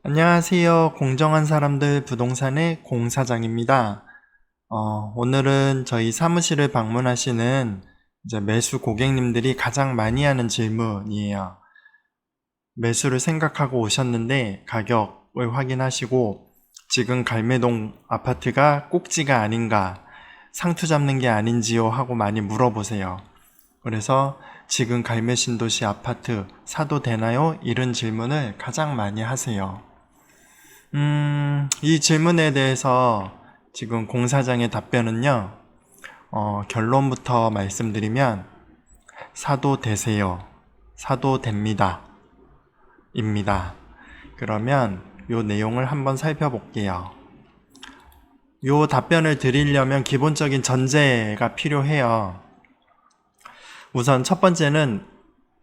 안녕하세요. 공정한 사람들 부동산의 공사장입니다. 오늘은 저희 사무실을 방문하시는 이제 매수 고객님들이 가장 많이 하는 질문이에요. 매수를 생각하고 오셨는데 가격을 확인하시고 지금 갈매동 아파트가 꼭지가 아닌가, 상투 잡는 게 아닌지요 하고 많이 물어보세요. 그래서 지금 갈매신도시 아파트 사도 되나요? 이런 질문을 가장 많이 하세요. 이 질문에 대해서 지금 공사장의 답변은요, 결론부터 말씀드리면, 사도 되세요. 사도 됩니다. 입니다. 그러면 요 내용을 한번 살펴볼게요. 요 답변을 드리려면 기본적인 전제가 필요해요. 우선 첫 번째는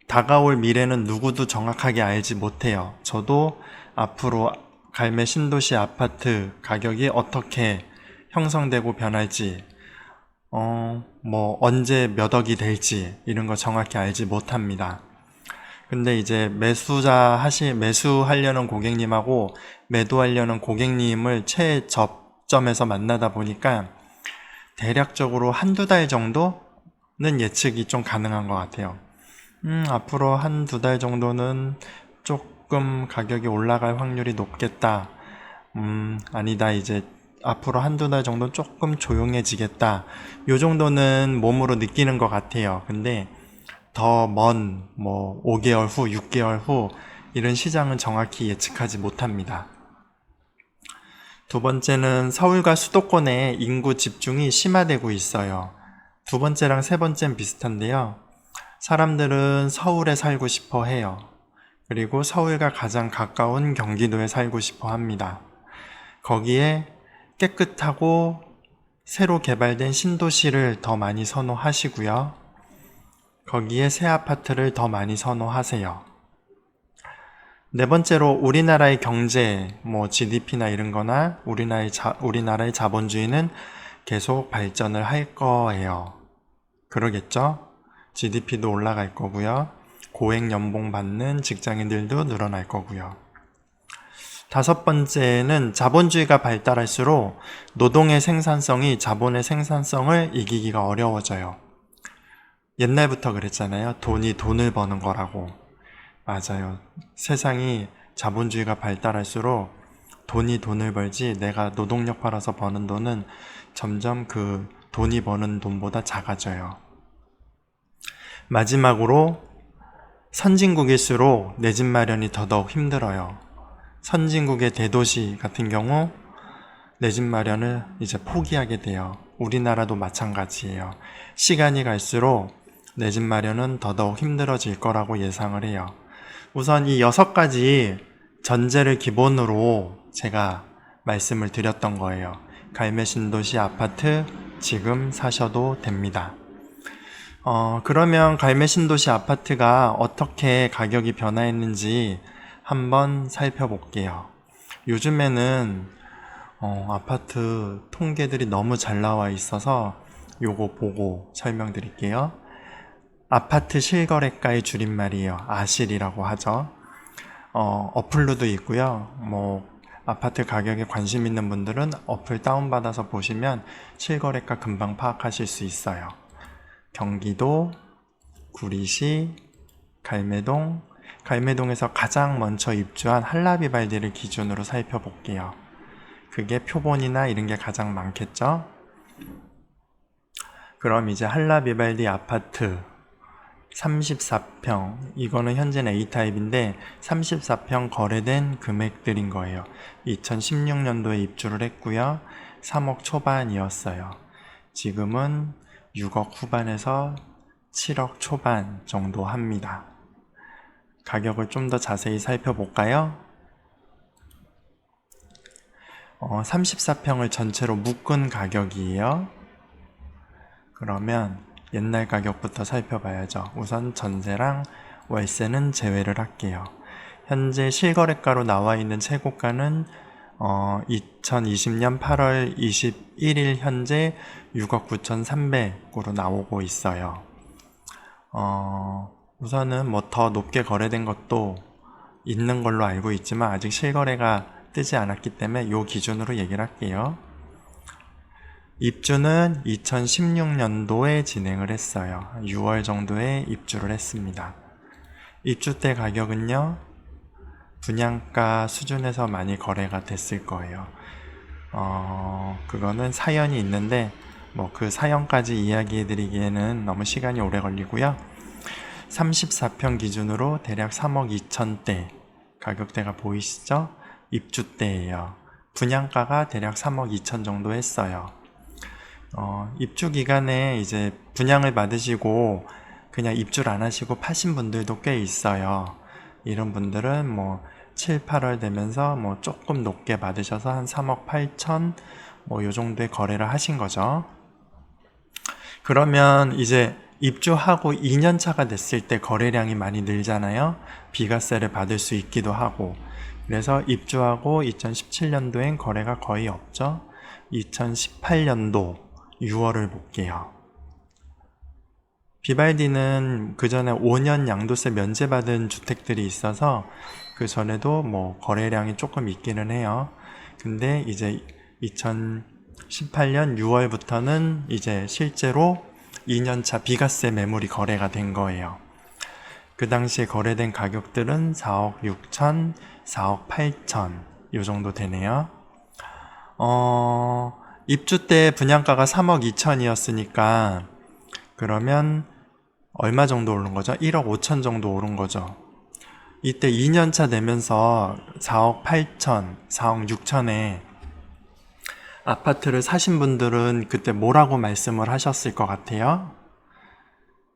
다가올 미래는 누구도 정확하게 알지 못해요. 저도 앞으로 갈매 신도시 아파트 가격이 어떻게 형성되고 변할지, 언제 몇 억이 될지, 이런 거 정확히 알지 못합니다. 근데 이제 매수하려는 고객님하고 매도하려는 고객님을 최접점에서 만나다 보니까 대략적으로 한두 달 정도는 예측이 좀 가능한 것 같아요. 앞으로 한두 달 정도는 조금 가격이 올라갈 확률이 높겠다. 아니다. 이제 앞으로 한두 달 정도는 조금 조용해지겠다. 요 정도는 몸으로 느끼는 것 같아요. 근데 더 먼, 5개월 후, 6개월 후, 이런 시장은 정확히 예측하지 못합니다. 두 번째는 서울과 수도권의 인구 집중이 심화되고 있어요. 두 번째랑 세 번째는 비슷한데요. 사람들은 서울에 살고 싶어 해요. 그리고 서울과 가장 가까운 경기도에 살고 싶어 합니다. 거기에 깨끗하고 새로 개발된 신도시를 더 많이 선호하시고요. 거기에 새 아파트를 더 많이 선호하세요. 네 번째로 우리나라의 경제, GDP나 이런 거나 우리나라의 자본주의는 계속 발전을 할 거예요. 그러겠죠? GDP도 올라갈 거고요. 고액 연봉 받는 직장인들도 늘어날 거고요. 다섯 번째는 자본주의가 발달할수록 노동의 생산성이 자본의 생산성을 이기기가 어려워져요. 옛날부터 그랬잖아요. 돈이 돈을 버는 거라고. 맞아요. 세상이 자본주의가 발달할수록 돈이 돈을 벌지 내가 노동력 팔아서 버는 돈은 점점 그 돈이 버는 돈보다 작아져요. 마지막으로 선진국일수록 내 집 마련이 더더욱 힘들어요. 선진국의 대도시 같은 경우 내 집 마련을 이제 포기하게 돼요. 우리나라도 마찬가지예요. 시간이 갈수록 내 집 마련은 더더욱 힘들어질 거라고 예상을 해요. 우선 이 6가지 전제를 기본으로 제가 말씀을 드렸던 거예요. 갈매 신도시 아파트 지금 사셔도 됩니다. 그러면 갈매 신도시 아파트가 어떻게 가격이 변화했는지 한번 살펴볼게요. 요즘에는 아파트 통계들이 너무 잘 나와 있어서 요거 보고 설명드릴게요. 아파트 실거래가의 줄임말이에요. 아실이라고 하죠. 어플로도 있고요. 아파트 가격에 관심 있는 분들은 어플 다운받아서 보시면 실거래가 금방 파악하실 수 있어요. 경기도, 구리시, 갈매동에서 가장 먼저 입주한 한라비발디를 기준으로 살펴볼게요. 그게 표본이나 이런 게 가장 많겠죠? 그럼 이제 한라비발디 아파트 34평, 이거는 현재는 A타입인데 34평 거래된 금액들인 거예요. 2016년도에 입주를 했고요. 3억 초반이었어요. 지금은 6억 후반에서 7억 초반 정도 합니다. 가격을 좀 더 자세히 살펴볼까요? 34평을 전체로 묶은 가격이에요. 그러면 옛날 가격부터 살펴봐야죠. 우선 전세랑 월세는 제외를 할게요. 현재 실거래가로 나와 있는 최고가는 2020년 8월 21일 현재 6억 9,300으로 나오고 있어요. 우선은 더 높게 거래된 것도 있는 걸로 알고 있지만 아직 실거래가 뜨지 않았기 때문에 요 기준으로 얘기를 할게요. 입주는 2016년도에 진행을 했어요. 6월 정도에 입주를 했습니다. 입주 때 가격은요, 분양가 수준에서 많이 거래가 됐을 거예요. 그거는 사연이 있는데, 그 사연까지 이야기해 드리기에는 너무 시간이 오래 걸리고요. 34평 기준으로 대략 3억 2천대 가격대가 보이시죠? 입주 때예요. 분양가가 대략 3억 2천 정도 했어요. 입주 기간에 이제 분양을 받으시고 그냥 입주를 안 하시고 파신 분들도 꽤 있어요. 이런 분들은 7, 8월 되면서 조금 높게 받으셔서 한 3억 8천 요 정도의 거래를 하신 거죠. 그러면 이제 입주하고 2년 차가 됐을 때 거래량이 많이 늘잖아요. 비과세를 받을 수 있기도 하고. 그래서 입주하고 2017년도엔 거래가 거의 없죠. 2018년도 6월을 볼게요. 비발디는 그 전에 5년 양도세 면제받은 주택들이 있어서 그 전에도 거래량이 조금 있기는 해요. 근데 이제 2018년 6월부터는 이제 실제로 2년차 비과세 매물이 거래가 된 거예요. 그 당시에 거래된 가격들은 4억 6천, 4억 8천 요 정도 되네요. 입주 때 분양가가 3억 2천이었으니까 그러면 얼마 정도 오른 거죠? 1억 5천 정도 오른 거죠. 이때 2년차 되면서 4억 8천, 4억 6천에 아파트를 사신 분들은 그때 뭐라고 말씀을 하셨을 것 같아요?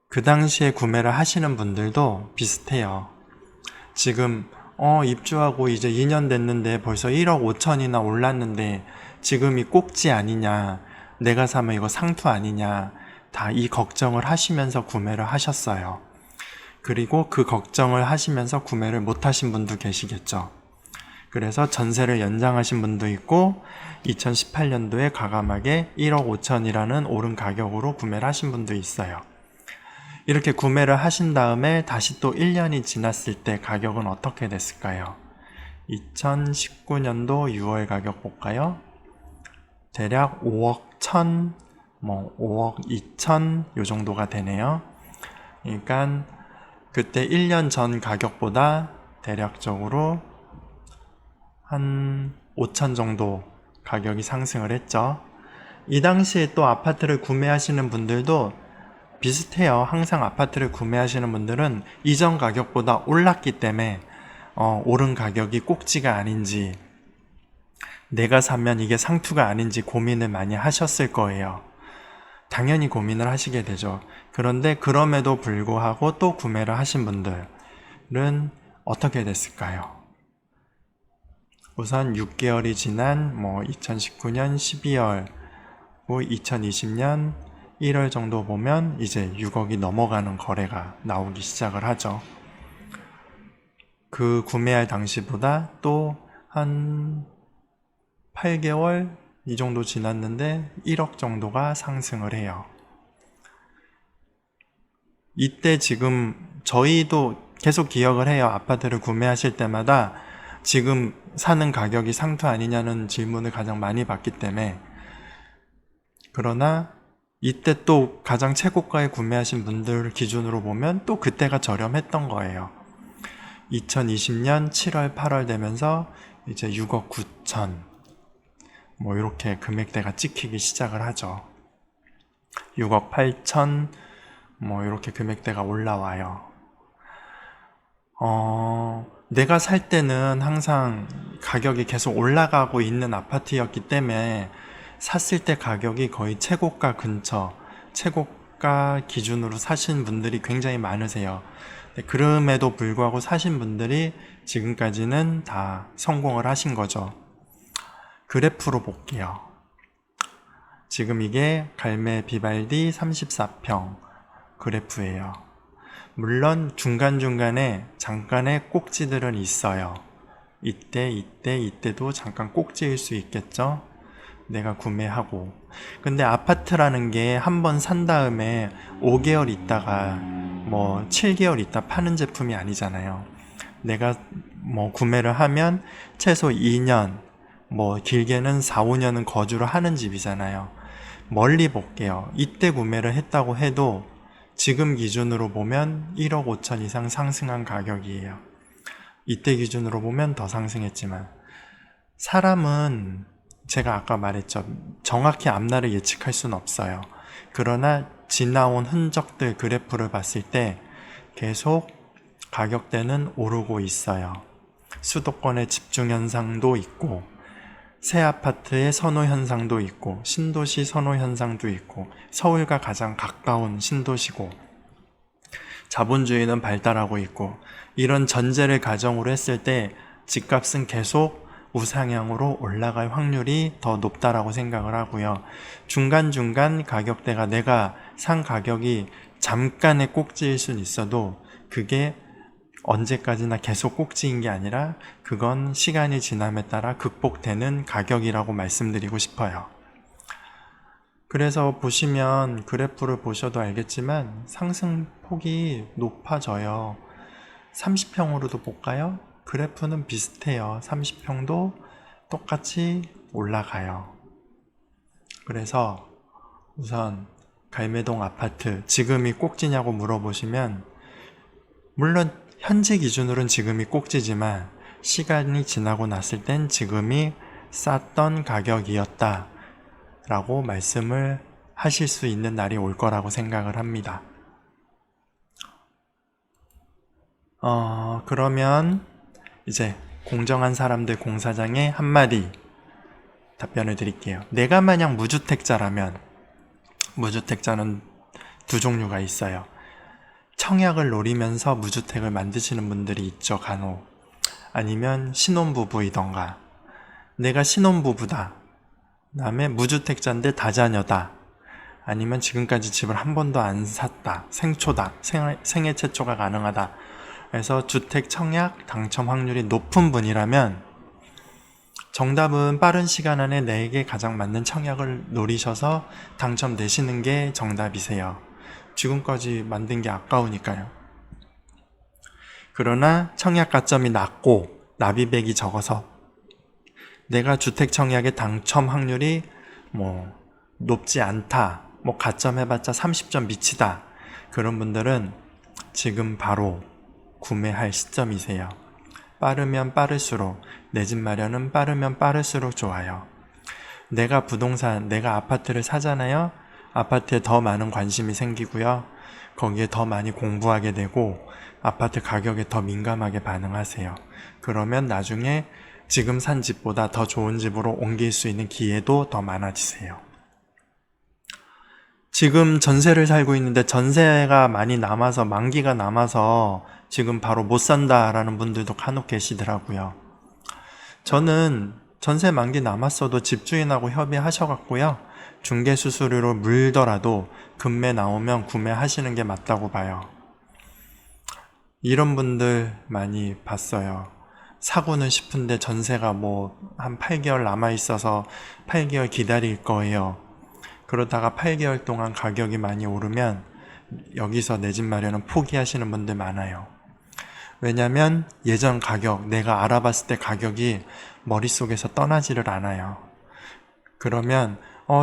그 당시에 구매를 하시는 분들도 비슷해요. 지금 입주하고 이제 2년 됐는데 벌써 1억 5천이나 올랐는데 지금이 꼭지 아니냐, 내가 사면 이거 상투 아니냐, 다 이 걱정을 하시면서 구매를 하셨어요. 그리고 그 걱정을 하시면서 구매를 못 하신 분도 계시겠죠. 그래서 전세를 연장하신 분도 있고 2018년도에 과감하게 1억 5천이라는 오른 가격으로 구매를 하신 분도 있어요. 이렇게 구매를 하신 다음에 다시 또 1년이 지났을 때 가격은 어떻게 됐을까요? 2019년도 6월 가격 볼까요? 대략 5억 1천, 5억 2천 요 정도가 되네요. 그러니까 그때 1년 전 가격보다 대략적으로 한 5천 정도 가격이 상승을 했죠. 이 당시에 또 아파트를 구매하시는 분들도 비슷해요. 항상 아파트를 구매하시는 분들은 이전 가격보다 올랐기 때문에 오른 가격이 꼭지가 아닌지, 내가 사면 이게 상투가 아닌지 고민을 많이 하셨을 거예요. 당연히 고민을 하시게 되죠. 그런데 그럼에도 불구하고 또 구매를 하신 분들은 어떻게 됐을까요? 우선 6개월이 지난 2019년 12월, 2020년 1월 정도 보면 이제 6억이 넘어가는 거래가 나오기 시작을 하죠. 그 구매할 당시보다 또 한 8개월 이 정도 지났는데 1억 정도가 상승을 해요. 이때 지금 저희도 계속 기억을 해요. 아파트를 구매하실 때마다 지금 사는 가격이 상투 아니냐는 질문을 가장 많이 받기 때문에. 그러나 이때 또 가장 최고가에 구매하신 분들 기준으로 보면 또 그때가 저렴했던 거예요. 2020년 7월 8월 되면서 이제 6억 9천 이렇게 금액대가 찍히기 시작을 하죠. 6억 8천 이렇게 금액대가 올라와요. 내가 살 때는 항상 가격이 계속 올라가고 있는 아파트였기 때문에 샀을 때 가격이 거의 최고가 근처, 최고가 기준으로 사신 분들이 굉장히 많으세요. 그럼에도 불구하고 사신 분들이 지금까지는 다 성공을 하신 거죠. 그래프로 볼게요. 지금 이게 갈매 비발디 34평 그래프예요. 물론 중간중간에 잠깐의 꼭지들은 있어요. 이때도 잠깐 꼭지일 수 있겠죠? 내가 구매하고. 근데 아파트라는 게 한 번 산 다음에 5개월 있다가 7개월 있다 파는 제품이 아니잖아요. 내가 구매를 하면 최소 2년, 길게는 4, 5년은 거주를 하는 집이잖아요. 멀리 볼게요. 이때 구매를 했다고 해도 지금 기준으로 보면 1억 5천 이상 상승한 가격이에요. 이때 기준으로 보면 더 상승했지만, 사람은 제가 아까 말했죠. 정확히 앞날을 예측할 수는 없어요. 그러나 지나온 흔적들 그래프를 봤을 때 계속 가격대는 오르고 있어요. 수도권의 집중 현상도 있고, 새 아파트의 선호 현상도 있고, 신도시 선호 현상도 있고, 서울과 가장 가까운 신도시고, 자본주의는 발달하고 있고, 이런 전제를 가정으로 했을 때 집값은 계속 우상향으로 올라갈 확률이 더 높다라고 생각을 하고요. 중간중간 가격대가 내가 산 가격이 잠깐의 꼭지일 수는 있어도 그게 언제까지나 계속 꼭지인 게 아니라 그건 시간이 지남에 따라 극복되는 가격이라고 말씀드리고 싶어요. 그래서 보시면 그래프를 보셔도 알겠지만 상승폭이 높아져요. 30평으로도 볼까요? 그래프는 비슷해요. 30평도 똑같이 올라가요. 그래서 우선 갈매동 아파트 지금이 꼭지냐고 물어보시면, 물론 현재 기준으로는 지금이 꼭지지만 시간이 지나고 났을 땐 지금이 쌌던 가격이었다 라고 말씀을 하실 수 있는 날이 올 거라고 생각을 합니다. 그러면 이제 공정한 사람들 공사장에 한마디 답변을 드릴게요. 내가 만약 무주택자라면, 무주택자는 두 종류가 있어요. 청약을 노리면서 무주택을 만드시는 분들이 있죠, 간혹. 아니면 신혼부부이던가, 내가 신혼부부다, 그 다음에 무주택자인데 다자녀다, 아니면 지금까지 집을 한 번도 안 샀다, 생초다, 생애 최초가 가능하다, 그래서 주택 청약 당첨 확률이 높은 분이라면 정답은 빠른 시간 안에 내게 가장 맞는 청약을 노리셔서 당첨되시는 게 정답이세요. 지금까지 만든 게 아까우니까요. 그러나 청약 가점이 낮고 납입액이 적어서 내가 주택 청약의 당첨 확률이 높지 않다, 가점 해봤자 30점 미치다, 그런 분들은 지금 바로 구매할 시점이세요. 빠르면 빠를수록, 내 집 마련은 빠르면 빠를수록 좋아요. 내가 부동산, 내가 아파트를 사잖아요. 아파트에 더 많은 관심이 생기고요. 거기에 더 많이 공부하게 되고 아파트 가격에 더 민감하게 반응하세요. 그러면 나중에 지금 산 집보다 더 좋은 집으로 옮길 수 있는 기회도 더 많아지세요. 지금 전세를 살고 있는데 전세가 많이 남아서, 만기가 남아서 지금 바로 못 산다라는 분들도 간혹 계시더라고요. 저는 전세 만기 남았어도 집주인하고 협의하셔갖고요, 중개수수료로 물더라도 금매 나오면 구매하시는 게 맞다고 봐요. 이런 분들 많이 봤어요. 사고는 싶은데 전세가 한 8개월 남아있어서 8개월 기다릴 거예요. 그러다가 8개월 동안 가격이 많이 오르면 여기서 내 집 마련은 포기하시는 분들 많아요. 왜냐면 예전 가격, 내가 알아봤을 때 가격이 머릿속에서 떠나지를 않아요. 그러면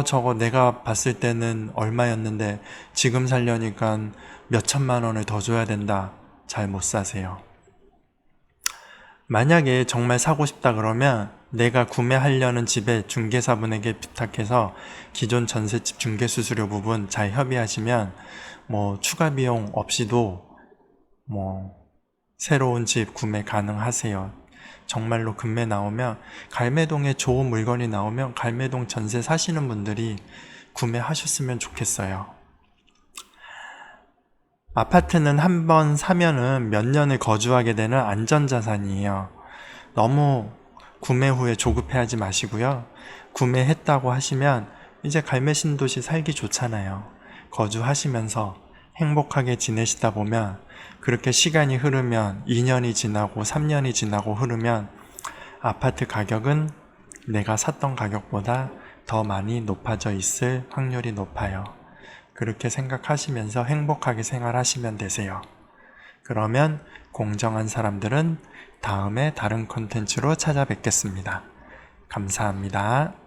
저거 내가 봤을 때는 얼마였는데 지금 살려니까 몇 천만 원을 더 줘야 된다. 잘 못 사세요. 만약에 정말 사고 싶다 그러면 내가 구매하려는 집에 중개사분에게 부탁해서 기존 전셋집 중개수수료 부분 잘 협의하시면 추가 비용 없이도 새로운 집 구매 가능하세요. 정말로 금매 나오면, 갈매동에 좋은 물건이 나오면 갈매동 전세 사시는 분들이 구매하셨으면 좋겠어요. 아파트는 한번 사면은 몇 년을 거주하게 되는 안전자산이에요. 너무 구매 후에 조급해하지 마시고요. 구매했다고 하시면 이제 갈매신도시 살기 좋잖아요. 거주하시면서 행복하게 지내시다 보면, 그렇게 시간이 흐르면 2년이 지나고 3년이 지나고 흐르면 아파트 가격은 내가 샀던 가격보다 더 많이 높아져 있을 확률이 높아요. 그렇게 생각하시면서 행복하게 생활하시면 되세요. 그러면 공정한 사람들은 다음에 다른 콘텐츠로 찾아뵙겠습니다. 감사합니다.